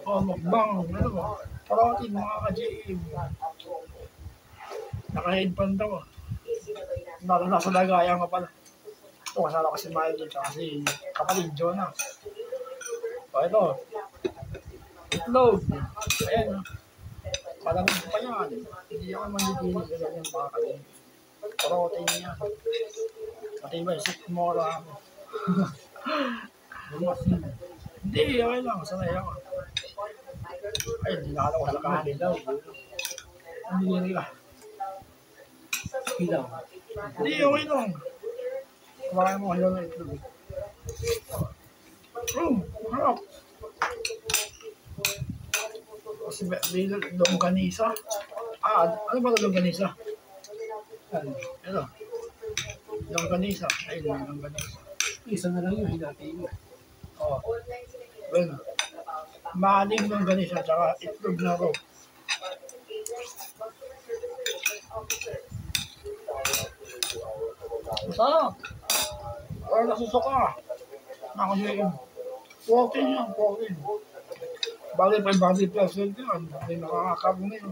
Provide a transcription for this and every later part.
Oh, mukbang. Ano ba? Protein, mga ka-GM. Naka-headband ako. Nasa lagayan ka pala. Ito, kasala ko si Michael kasi kapatid Jonah. O, ito. Itlog. Ayan. Malamig pa yan. Hindi ako mandidinig sa ganyan mga ka-GM. Protein yan. Pati ba, sikmora ako. Hindi, okay lang. Sanay ako. Ay, hindi nakala ko sa kanin daw. Hindi nila. Hilaw. Hindi, okay lang. Kumain mo kayo ng itlog. Harap. Kasi may longganisa. Ano ba longganisa? Ito. Longganisa. Ay, longganisa. Isa na lang yun, hinati mo. Oo. Bueno. Maling longganisa, tsaka itlog na ro. Masarap. Parang nasusuka. Nakasikin. 14 yan, 14. Bali pa yung body percent yun. Hindi nakakakabong yun.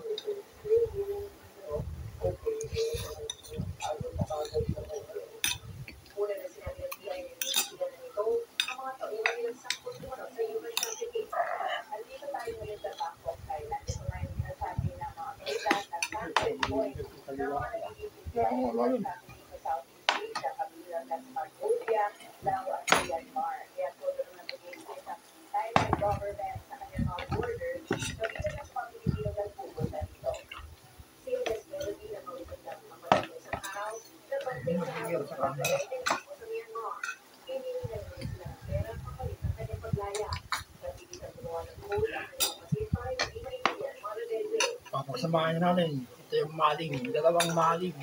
Papasamahin natin. Ito yung maling. Dalawang maling.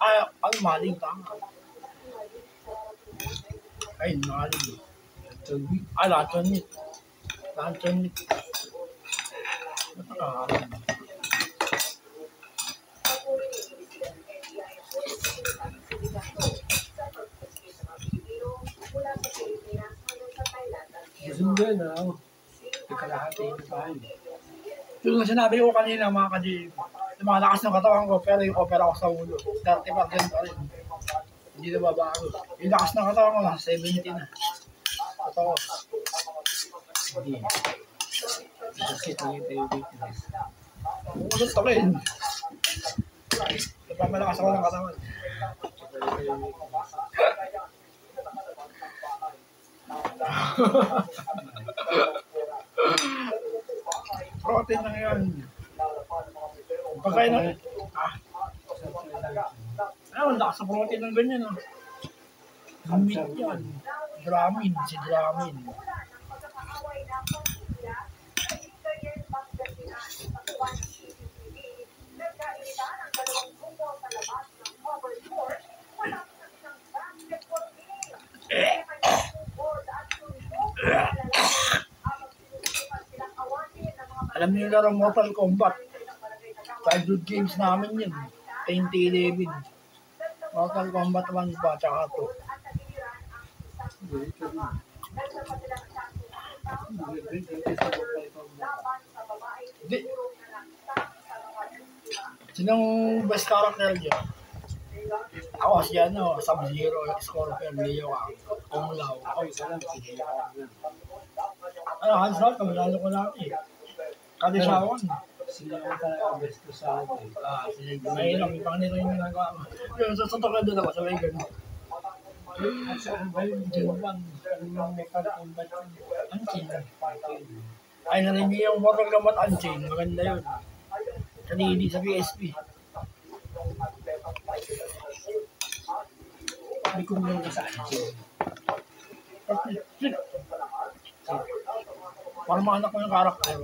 Ay, ang maling tama. Ay, maling. Ay, luncheon meat. Luncheon meat. Ba't nakakaroon? Gusto na, kalahati yung kain. Yung sinabi ko kanina mga ka-GM, lumalakas ng katawan ko pero yung opera ko sa ulo, 30% pa rin. Hindi na babago. Yung lakas ng katawan ko, nasa 70 na. Totoo. Hindi. Kasi ito yung weakness. Umusot ako rin. Ito pa malakas ako ng katawan. Protein lang yan. Pagkain na. Ayun, lakas sa protein ng ganyan. Meat yan. Dramin, si Dramin. Alam niyo na lang Mortal Kombat. Childhood games namin yun. 2011. Mortal Kombat 1 pa, tsaka 2. Di. Sinong best character niya? Ako si Sub-Zero, Scorpion, Leo, Kung Lao. Ako isa lang, sige. Hans Ralph, kamilalo ko lang eh. Kadisawan. Sila ang talaga best ko sa akin. Sige. Mahirap, ibang nito yung ginagawa mo. Yung sa totoo doon ako, sa may ganun. Saan ba yung J1? Yung Mortal Kombat? Unchain. Ay, narinig yung Mortal Kombat Unchain. Maganda yun. Kanini sa PSP. Hindi ko muna sa Unchain. Parang maanak ko yung karakter.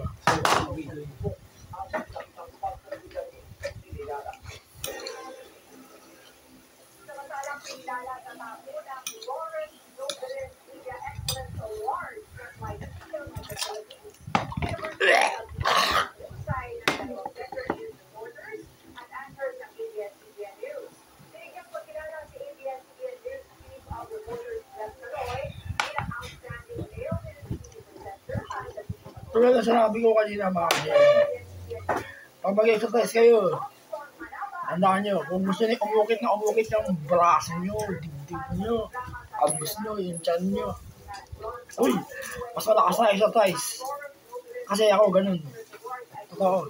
Tulad na sinabi ko kanina mga kaibigan. Pag mag-exercise kayo, tandaan nyo, kung gusto niyo umukit na umukit yung braso nyo, dibdib nyo, abs nyo, yung tiyan nyo. Uy, mas malakas na exercise. Kasi ako ganun. Totoo.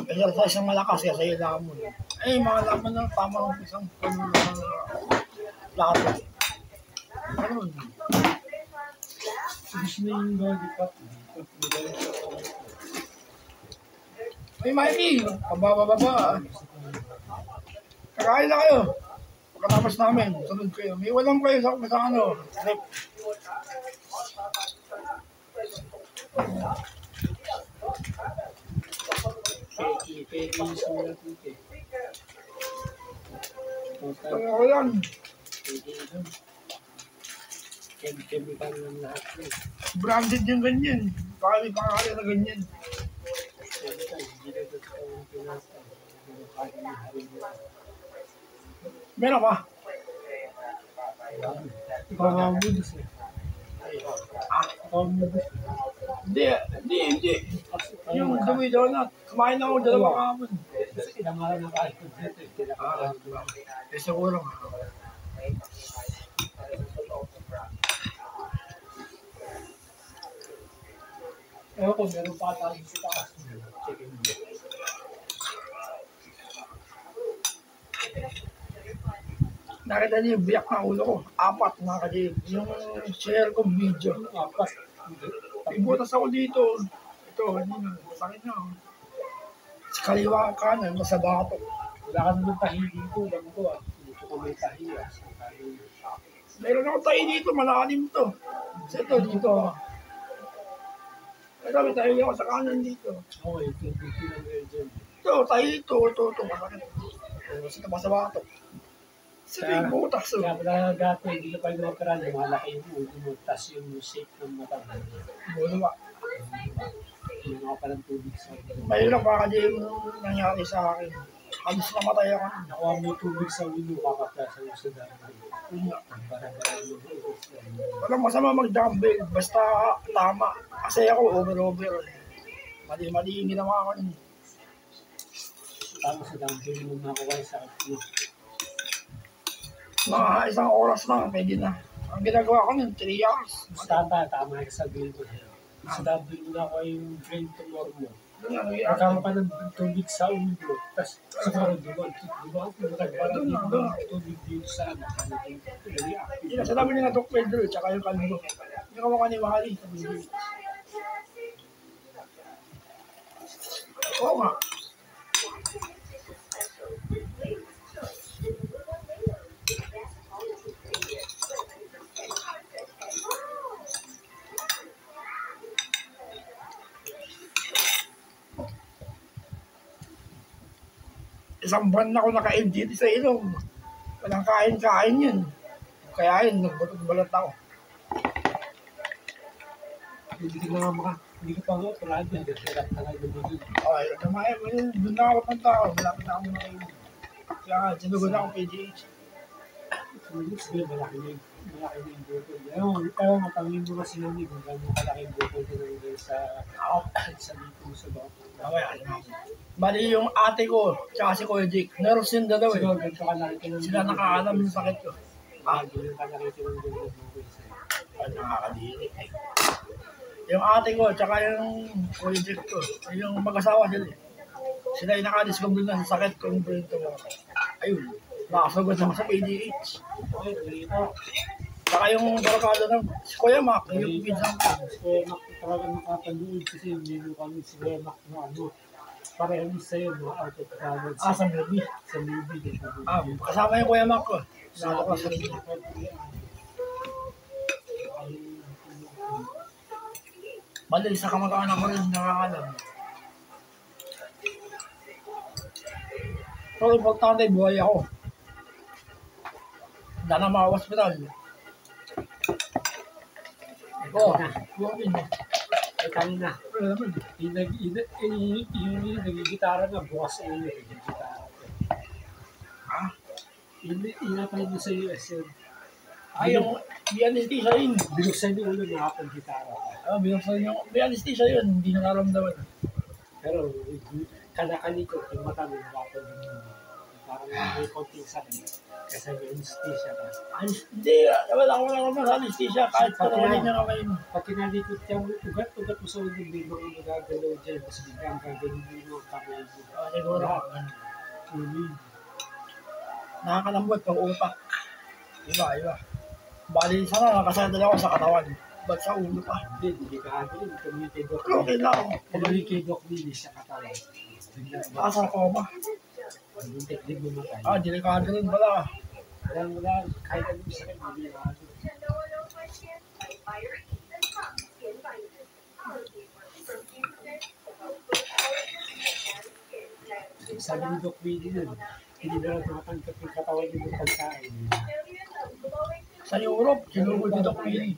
Exercise ang malakas kasi yung lamon. Eh, mga lamon na tama ng isang plato. Ganun. Gusto na yung body cut. Hey, Mikey, pababa. Kakain na kayo. Pagkatapos namin, sunod kayo. May walang kayo sa ano. Rep. Peki sa mga titi. Ako yan. Chemical ng lahat yun. Branded yung ganyan. Baka may pangalan na ganyan. Meron pa? Ikaw nga modus eh. Ikaw modus. Hindi. Yung dumi donut. Kumain na ako dalawang kamon. Kasi kinamalan ng kahit kung dito eh. Siguro nga. Ewan ko, meron pa tayong sa taas. Chicken meal. Nakita niyo yung biyak na ulo ko. 4 mga kadib. Yung share ko video. Apat. Ibutas ako dito. Ito, hindi na. Sakit na. Sa kaliwa kanan, nasa bato. Wala ka naman tahi dito. Alam ko ah. Dito ko may tahi ah. Meron ako tayo dito, malalim to. Ito, dito. Ito, may tayo ako sa kanan dito. Okay, dito lang medyo. Ito, tayo ito. Masakit. Kasi ito, sa bato. Sige, butas. Kaya pala dati, hindi ka pa yung operan, malaki yung ulo mo, tas yung shape ng mata mo. Bulawa. Yung mga palang tubig sa ulo. Mahirap pa kasi yung nangyari sa akin. Halos namatay ako. Nakuha mo yung tubig sa ulo, kakapla sa ulo sa dami. Yun nga. Parang yung ulo. Walang masama mag-dumbbell, basta tama. Kasi ako, over. Mali yung ginawa ko yun. Tama sa dumbbell mo nakuha sa ulo. Mga isang oras lang, pwede na. Ang ginagawa ko nun, 3 hours. Basta tama ka sa bill mo. Sa dumbbell mo nakuha yung brain tumor mo. Yun nga, Nagkama ka ng tubig sa ulo, tapos sa parang diba, parang tubig dito sa ano, yun na, sabi nila Doc Pedro, tsaka yung kalbo. Yung kamukha ni Wally sa video. Oo nga. Isang buwan na ako naka-MGT sa ilong. Walang kain yun. Kaya yun, nagbalat ako. Hindi ka pa nga parado, hindi ka talaga lumigil. Okay, doon na ako punta ako. Malapit na ako muna kayo. Kaya nga, sinugod ako PGH. Sige, malaki na yung botol. Ewan, matangin mo kasi namin kung gano'ng kalaki yung botol na nangyay sa dito mo sa bako. Okay, bali yung ate ko, tsaka si Kuya Jake, nurse yun dalaw eh. Siguro, ganito kalaki ka ng Sila nakaalam yung sakit ko. Ganito kalaki ka ng botol sa'yo. Ay, nakakadiri. Yung ate ko, tsaka yung Kuya Jake ko, yung mag-asawa sila eh. Sila yung nakadiscover na sa sakit ko yung brain tumor. Ayun, nakasagod naman sa PGH. Okay, ganito. Tsaka yung barkada ng si Kuya Mac, yung pinsan ko. Kuya Mac, talaga nakapanood kasi hindi kami si Kuya Mac na ano. Pareho sa'yo, mga out of balance. Sa movie. Sa movie. Kasama yung Kuya Mac ko. Nalo ko sa rin. Bali, sa kamag-anak ko rin nakakalam. Pero importante, buhay ako. Wala na mga hospital. Oo, buhay din. Ay, kanina. Yung nagigitara na, bukas yung nagigitara. Ha? Yung napay mo sa US yun. Ay, yung BNT sa rin. Binuksan yung ulo na kapag gitara. binuksan niya. May anesthesia yun, hindi nakaramdaman. Pero kada-kalikot yung mata mo, dapat parang may konting sakit. Kasi may anesthesia ka. Hindi, wala naman sa anesthesia. Kahit patuloy niya kamay mo. Pag kinalikot ka mo, ugat-ugat mo sa ulo, hindi mo nagagalaw dyan. Tapos biglang gagawin mo ang kamay mo. Siguro. Nakakalambot ng utak. Iba. Bali, sana nakasandal ako sa katawan. Ba't sa ulo pa? Hindi ka agad. Tumingin kay Doc. Okay lang. Tumingin kay Doc Willis sa katawan. Nakasal ko ba? Hindi mo matay. Delikado rin pala. Wala. Kahit anong sakit, hindi ka agad. Sabi ni Doc Willis nun, hindi na tumatangkap yung katawan niyo ng pagkain. Sa Europe, sinugod ni Doc Willie.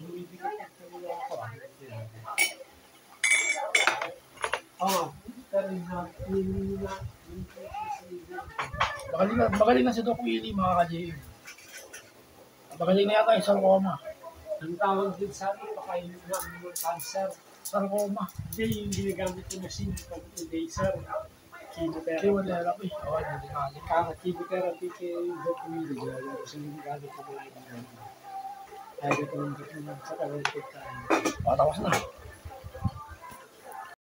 Magaling na si Doc Willie, mga ka-JM. Magaling na yata yung sarcoma. Ang tawag din sa amin, pakainin na ang cancer. Sarcoma. Hindi, yung ginagamit yung machine, pag laser, chemotherapy. Chemotherapy. Oo, delikado. Chemotherapy kay Doc Willie, gano'n kasi yung gano'n ko mga ginagawa. Ayaw ko ng sa tagal pagkain. Tapos na.